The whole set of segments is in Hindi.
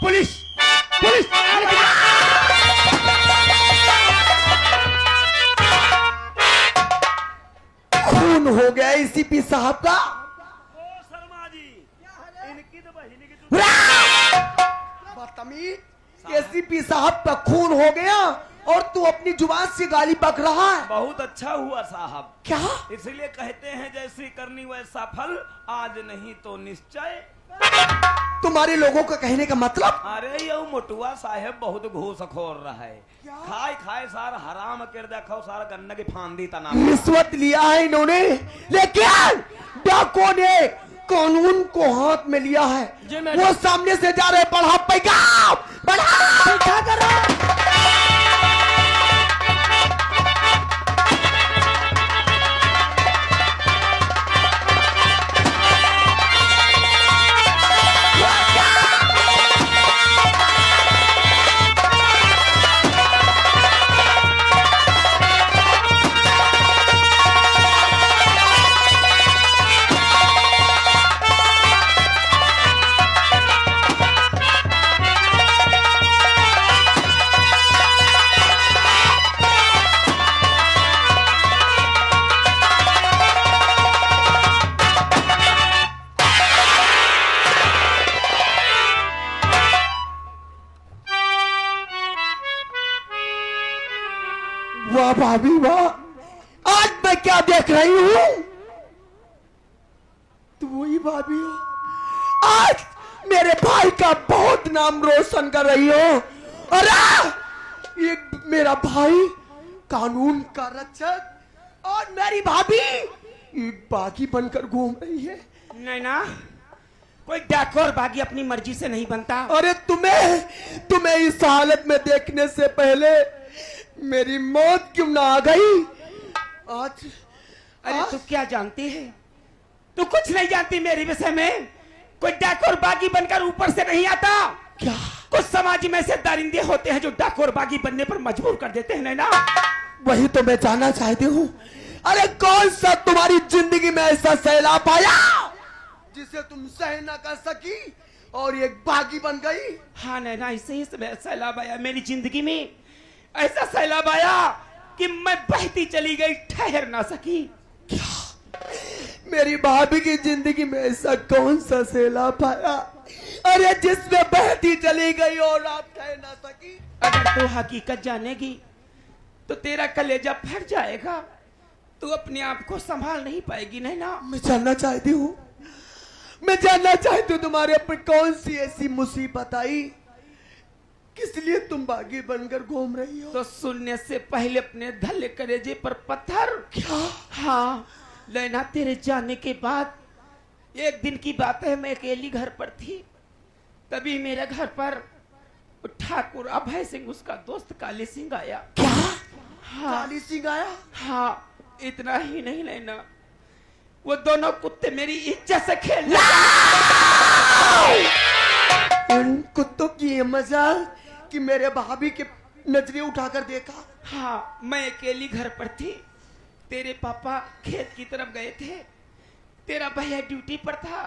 पुलिस पुलिस खून हो गया एसीपी साहब का। ओ शर्मा जी, इनकी तो बहिनी की बदतमीज, एसीपी साहब का खून हो गया और तू अपनी जुबान से गाली बक रहा है। बहुत अच्छा हुआ साहब। क्या? इसलिए कहते हैं जैसी करनी वैसा फल, आज नहीं तो निश्चय। तुम्हारे लोगों का कहने का मतलब? अरे ये मोटुआ साहेब बहुत घूसखोर रहा है। खाए खाए सार हराम कर देखो, सार गन्ने की फांदी तना। रिश्वत लिया है इन्होंने, लेकिन डाकुओं ने कानून को हाथ में लिया है। वो सामने से जा रहे, बढ़ा पैगाम, बढ़ा क्या कर रहा है? वाह भाभी वाह, आज मैं क्या देख रही हूं? तू वही भाभी हो, आज मेरे भाई का बहुत नाम रोशन कर रही हो। अरे ये मेरा भाई कानून का रक्षक और मेरी भाभी एक बागी बनकर घूम रही है। नहीं ना, कोई डाकू और बागी अपनी मर्जी से नहीं बनता। अरे तुम्हें इस हालत में देखने से पहले मेरी मौत क्यों ना आ गई? आज अरे तू क्या जानती है? तू कुछ नहीं जानती मेरे विषय में। कोई डाकू और बागी बनकर ऊपर से नहीं आता। क्या? कुछ समाज में ऐसे दरिंदे होते हैं जो डाकू और बागी बनने पर मजबूर कर देते हैं। नैना, वही तो मैं जानना चाहती हूँ। अरे कौन सा तुम्हारी जिंदगी में ऐसा सैलाब आया जिसे तुम सह न कर सकी और एक बागी बन गई? हाँ नैना, ऐसे ही सैलाब आया मेरी जिंदगी में। ऐसा सैलाब आया कि मैं बहती चली गई, ठहर ना सकी। क्या? मेरी भाभी की जिंदगी में ऐसा कौन सा सैलाब आया, अरे जिसमें बहती चली गई और आप ठहर ना सकी? अगर तू हकीकत जानेगी तो तेरा कलेजा फट जाएगा। तू अपने आप को संभाल नहीं पाएगी। नैना, मैं जानना चाहती हूँ, तुम्हारे ऊपर कौन सी ऐसी मुसीबत आई, किस लिए तुम बागी बनकर घूम रही हो? तो सुनने से पहले अपने धले कलेजे पर पत्थर। क्या? हाँ नैना, तेरे जाने के बाद एक दिन की बात है, मैं अकेली घर पर थी। तभी मेरे घर पर ठाकुर अभय सिंह, उसका दोस्त काली सिंह आया। क्या? हाँ, काली सिंह आया? हाँ, इतना ही नहीं नैना, वो दोनों कुत्ते मेरी इज्जत से खेल उन कुत्तों की ये मजाल कि मेरे भाभी के नजरें उठाकर देखा। हाँ, मैं अकेली घर पर थी। तेरे पापा खेत की तरफ गए थे, तेरा भैया ड्यूटी पर था,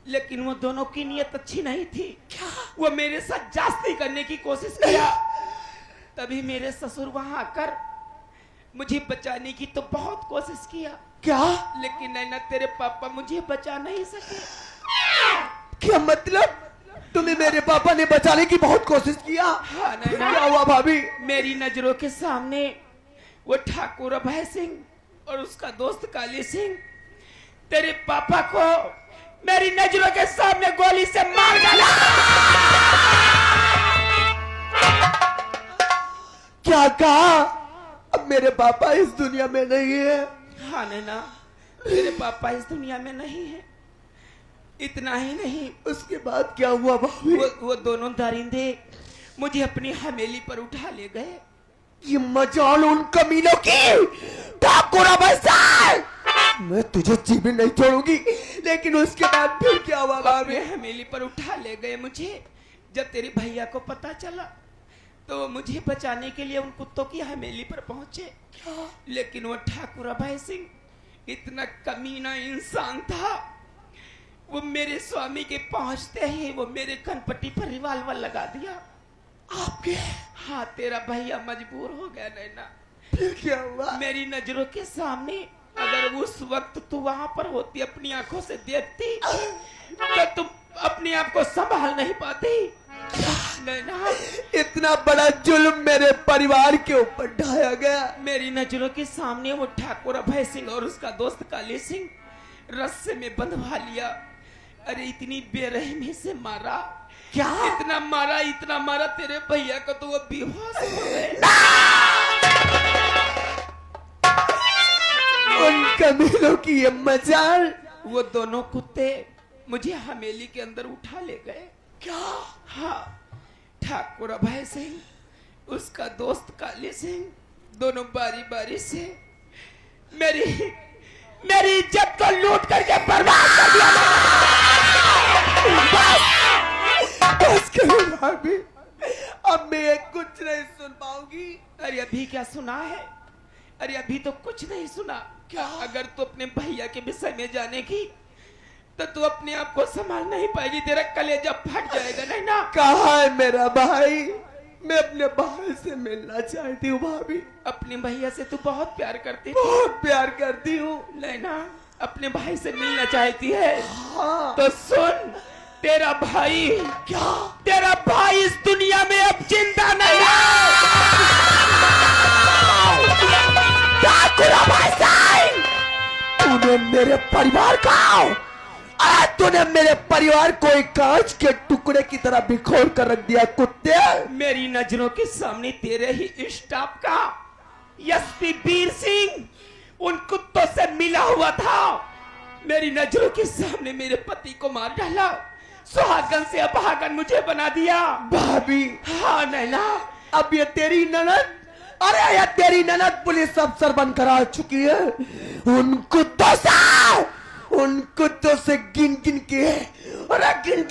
लेकिन वो दोनों की नीयत अच्छी नहीं थी। क्या? वो मेरे साथ जास्ती करने की कोशिश किया। तभी मेरे ससुर वहां आकर मुझे बचाने की तो बहुत कोशिश किया। क्या? लेकिन नैना, तेरे पापा मुझे बचा नहीं सके। क्या मतलब? तुम्हें मेरे पापा ने बचाने की बहुत कोशिश किया? हाँ नैना, क्या हुआ भाभी? मेरी नजरों के सामने वो ठाकुर अभय सिंह और उसका दोस्त काली सिंह तेरे पापा को मेरी नजरों के सामने गोली से मार डाला। क्या कहा? अब मेरे पापा इस दुनिया में नहीं है। हाँ नैना, तेरे पापा इस दुनिया में नहीं है। इतना ही नहीं, उसके बाद क्या हुआ भाभी? वो दोनों दरिंदे मुझे अपनी हवेली पर उठा ले गए। ये मजाल उन कमीनों की! ठाकुर अभय सिंह, मैं तुझे जीवित नहीं छोड़ूंगी। लेकिन उसके बाद फिर क्या हुआ भाभी? अपने हवेली पर उठा ले गए मुझे। जब तेरे भैया को पता चला तो मुझे बचाने के लिए उन कुत्तों की हवेली पर पहुंचे। लेकिन वो ठाकुर अभय सिंह इतना कमीना इंसान था, वो मेरे स्वामी के पहुंचते ही वो मेरे कनपट्टी पर रिवाल्वर लगा दिया। आपके? हाँ, तेरा भैया मजबूर हो गया नैना। फिर क्या हुआ? मेरी नजरों के सामने अगर उस वक्त तू वहां पर होती, अपनी आंखों से देखती, तो तुम अपने आप को संभाल नहीं पाती। नैना, इतना बड़ा जुल्म मेरे परिवार के ऊपर ढाया गया। मेरी नजरों के सामने वो ठाकुर अभय सिंह और उसका दोस्त काली सिंह रस्से में बंधवा लिया। अरे इतनी बेरहमी से मारा, क्या? इतना मारा तेरे भैया को तो वो बेहोश हो गए। उन कमीनों की ये मजाल। वो दोनों कुत्ते मुझे हवेली के अंदर उठा ले गए। क्या? हाँ, ठाकुर अभय सिंह, उसका दोस्त काली सिंह, दोनों बारी बारी से मेरी इज्जत को लूट करके बर्बाद कर दिया। बस करो भाभी, अब मैं कुछ नहीं सुन पाऊंगी। अरे अभी क्या सुना है? अरे अभी तो कुछ नहीं सुना। क्या? अगर तू अपने भैया के विषय में जानेगी तो तू अपने आप को संभाल नहीं पाएगी, तेरा कलेजा फट जाएगा। नहीं ना? कहाँ है मेरा भाई? मैं अपने भाई से मिलना चाहती हूँ भाभी। अपने भैया से तू बहुत प्यार करती थी। बहुत प्यार करती हूँ। नैना, अपने भाई से मिलना चाहती है? हाँ। तो सुन, तेरा भाई, क्या? तेरा भाई इस दुनिया में अब जिंदा नहीं है। ठाकुर अभय सिंह, तूने मेरे परिवार का, तूने मेरे परिवार को एक कांच के टुकड़े की तरह बिखोर कर रख दिया कुत्ते। मेरी नजरों के सामने तेरे ही स्टाफ का एसपी वीर सिंह उन कुत्तों से मिला हुआ था। मेरी नजरों के सामने मेरे पति को मार डाला, सुहागन से अभागन मुझे बना दिया। भाभी, हाँ नैना, अब ये तेरी ननद, अरे ये तेरी ननद पुलिस अफसर बनकर आ चुकी है। उन कुत्तों से गिन गिन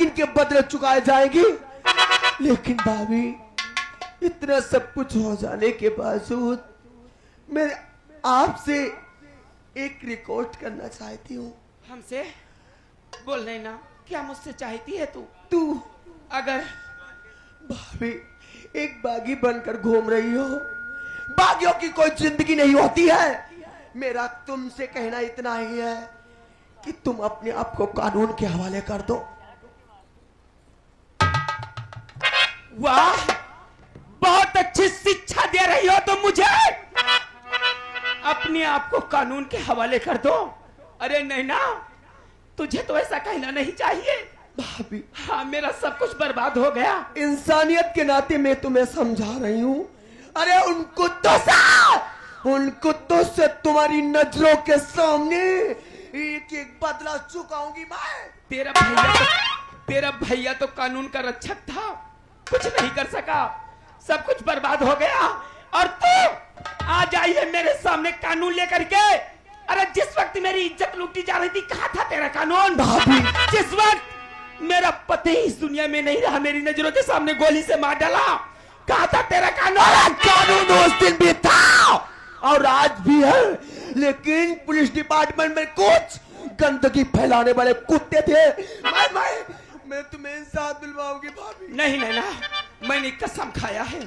के बदले चुकाए जाएगी। लेकिन भाभी, इतना सब कुछ हो जाने के बावजूद मैं आपसे एक रिक्वेस्ट करना चाहती हूँ। हमसे बोल नैना, क्या मुझसे चाहती है तू अगर भाभी एक बागी बनकर घूम रही हो, बागियों की कोई जिंदगी नहीं होती है। मेरा तुमसे कहना इतना ही है कि तुम अपने आप को कानून के हवाले कर दो। वाह, बहुत अच्छी शिक्षा दे रही हो तुम मुझे। अपने आप को कानून के हवाले कर दो। अरे नैना, तुझे तो ऐसा कहना नहीं चाहिए। भाभी, हाँ, मेरा सब कुछ बर्बाद हो गया। इंसानियत के नाते मैं तुम्हें समझा रही हूँ। अरे उन कुत्तों से तुम्हारी नजरों के सामने एक एक बदला चुकाऊंगी मैं। तेरा भैया तो कानून का रक्षक था, कुछ नहीं कर सका, सब कुछ बर्बाद हो गया। और तू आज आई है मेरे सामने कानून लेकर के। अरे जिस वक्त मेरी इज्जत लूटी जा रही थी, कहाँ था तेरा कानून? भाभी, जिस वक्त मेरा पति इस दुनिया में नहीं रहा, मेरी नजरों के सामने गोली से मार डाला, कहाँ था तेरा कानून? कानून उस दिन भी था और आज भी है, लेकिन पुलिस डिपार्टमेंट में कुछ गंदगी फैलाने वाले कुत्ते थे। मैं तुम्हें इंसाफ दिलवाऊंगी भाभी। नहीं नैना, मैंने कसम खाया है,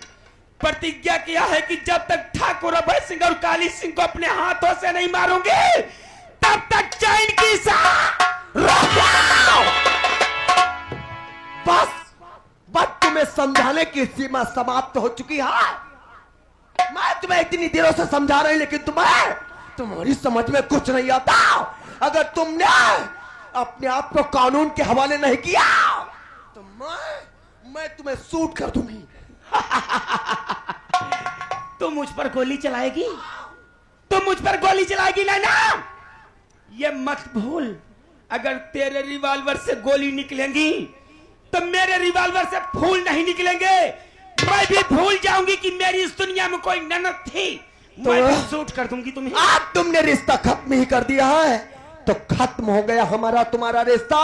प्रतिज्ञा किया है कि जब तक ठाकुर अभय सिंह और काली सिंह को अपने हाथों से नहीं मारूंगी, तब तक चैन की सांस। बस तुम्हें समझाने की सीमा समाप्त हो चुकी है। मैं तुम्हें इतनी देरों से समझा रही, लेकिन तुम्हारी समझ में कुछ नहीं आता। अगर तुमने अपने आप को कानून के हवाले नहीं किया तो मैं तुम्हें शूट कर दूंगी। तू मुझ पर गोली चलाएगी? नैना, ये मत भूल, अगर तेरे रिवॉल्वर से गोली निकलेंगी तो मेरे रिवॉल्वर से फूल नहीं निकलेंगे। मैं भी भूल जाऊंगी कि मेरी इस दुनिया में कोई ननद थी। मैं भी शूट कर दूंगी तुम्हें। आज तुमने रिश्ता खत्म ही कर दिया है, तो खत्म हो गया हमारा तुम्हारा रिश्ता।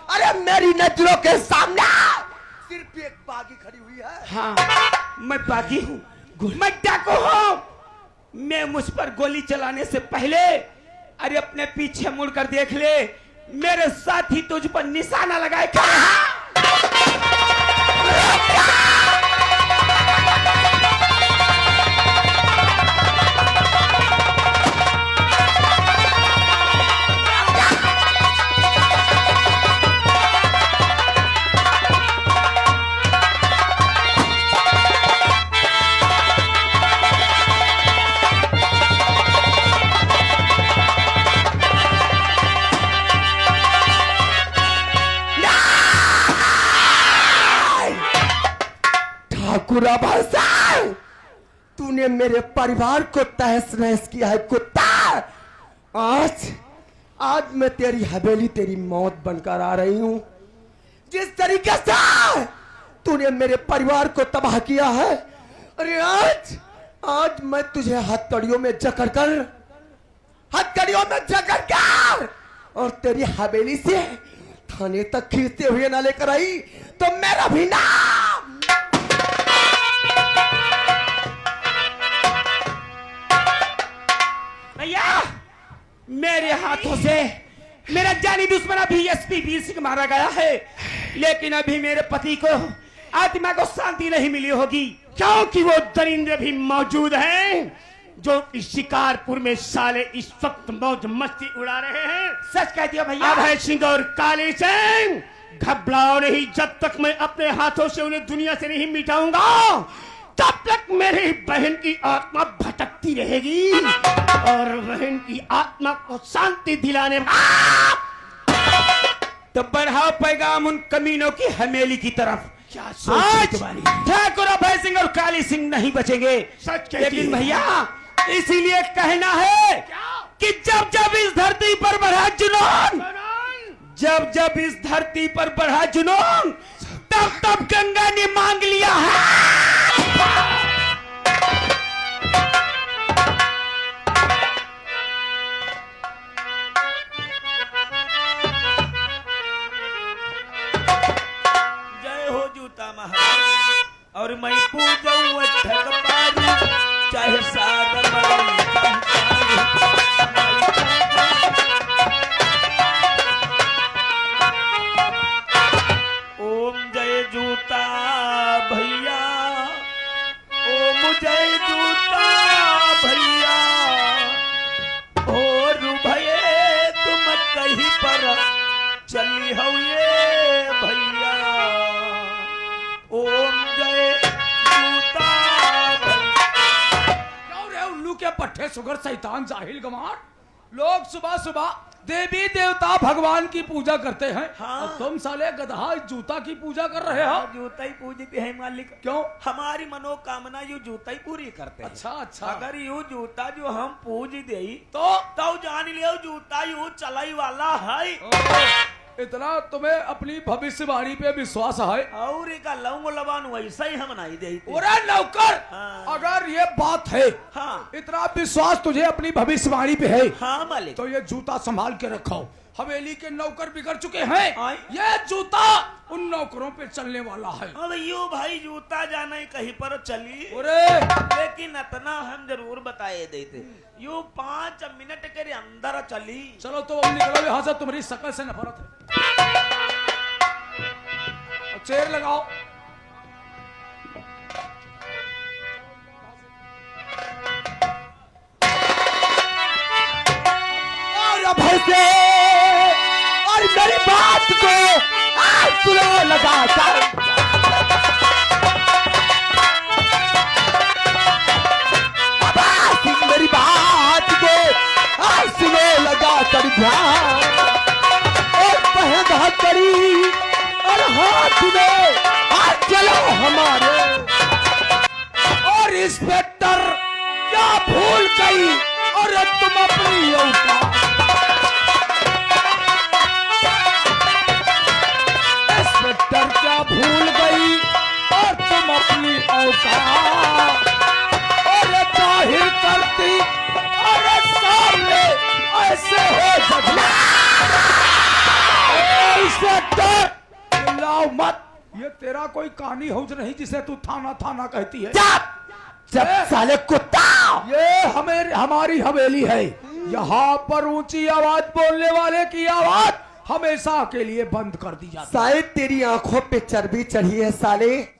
अरे मेरी नजरों के सामने सिर्फ एक बागी खड़ी हुई है। हाँ, मैं बागी हूँ, मैं डाकू हूँ। मैं मुझ पर गोली चलाने से पहले अरे अपने पीछे मुड़कर देख ले, मेरे साथी तुझ पर निशाना लगाए खड़े हैं। ठाकुर अभयसिंह, तूने मेरे परिवार को तहस नहस किया है कुत्ता। आज मैं तेरी हवेली तेरी मौत बनकर आ रही हूं। जिस तरीके से तूने मेरे परिवार को तबाह किया है, अरे आज मैं तुझे हथकड़ियों में जकड़ कर और तेरी हवेली से थाने तक खींचते हुए ना लेकर आई तो मेरा भी नाम। भैया, मेरे हाथों से मेरा जानी दुश्मन अभी एसपी वीर सिंह मारा गया है, लेकिन अभी मेरे पति को आत्मा को शांति नहीं मिली होगी, क्योंकि वो दरिंदे भी मौजूद हैं जो इस शिकारपुर में साले इस वक्त मौज मस्ती उड़ा रहे हैं। सच कहती हो भैया? अभय सिंह और काली सिंह, घबराओ नहीं, जब तक मैं अपने हाथों से उन्हें दुनिया से नहीं मिटाऊंगा तब तक मेरी बहन की आत्मा भटकती रहेगी और बहन की आत्मा को शांति दिलाने तो बढ़ाओ पैगाम उन कमीनों की हवेली की तरफ। क्या सोच तुम्हारी? ठाकुर अभय सिंह और काली सिंह नहीं बचेंगे। सच, लेकिन भैया इसीलिए कहना है कि जब जब इस धरती पर बढ़ा जुनून, जब जब इस धरती पर बढ़ा जुनून, तब तब गंगा ने मांग लिया है। जय हो जूता महाराज और मैं पूजऊं ठग पारू चाहे सागर ओम जय जूता भैया, ओम जय जूता भैया, और भये तुम कहीं पर चली हो ये भैया। ओम जय जूता भैया। क्यों रे उल्लू के पट्टे सुगर शैतान जाहिल गंवार, लोग सुबह सुबह देवी देवता भगवान की पूजा करते हैं। हाँ। और तुम साले गधा जूता की पूजा कर रहे हो। जूता ही पूजते हैं मालिक। क्यों? हमारी मनोकामना यू जूता ही पूरी करते हैं। अच्छा अच्छा। अगर यू जूता जो हम पूज दे तो जान लियो जूता यू चलाई वाला है। इतना तुम्हें अपनी भविष्यवाणी पे विश्वास है? और एक लौंग लबान वैसा ही हम नहीं दे। अरे नौकर, हाँ। अगर ये बात है, हाँ। इतना विश्वास तुझे अपनी भविष्यवाणी पे है, हाँ मालिक। तो ये जूता संभाल के रखो। हवेली के नौकर बिगड़ चुके हैं, हाँ। ये जूता उन नौकरों पे चलने वाला है। अब यू भाई जूता जाना ही कहीं पर चली, अरे लेकिन इतना हम जरूर बताए देते, यू 5 मिनट के अंदर चली। चलो तो अब निकलो यहाँ से, तुम्हारी शकल से नफरत है। चेयर लगाओ। और अभय से और मेरी बात को आज सुनो लगातार। मेरी बात को आज सुनो लगातार ध्यान। और पहन हथकड़ी और हाथ में आज चलो हमारे। और इंस्पेक्टर क्या भूल गई, और तुम अपनी औकात। इंस्पेक्टर क्या भूल गई, और तुम अपनी औकात। और जाहिर करती और सामने ऐसे हो सकना। इंस्पेक्टर चिल्लाओ मत, ये तेरा कोई कहानी हौज नहीं जिसे तू थाना थाना कहती है। जब साले कुत्ता, ये हमारी हवेली है, यहाँ पर ऊंची आवाज बोलने वाले की आवाज हमेशा के लिए बंद कर दी जाती है। शायद तेरी आंखों पे चर्बी चढ़ी है साले।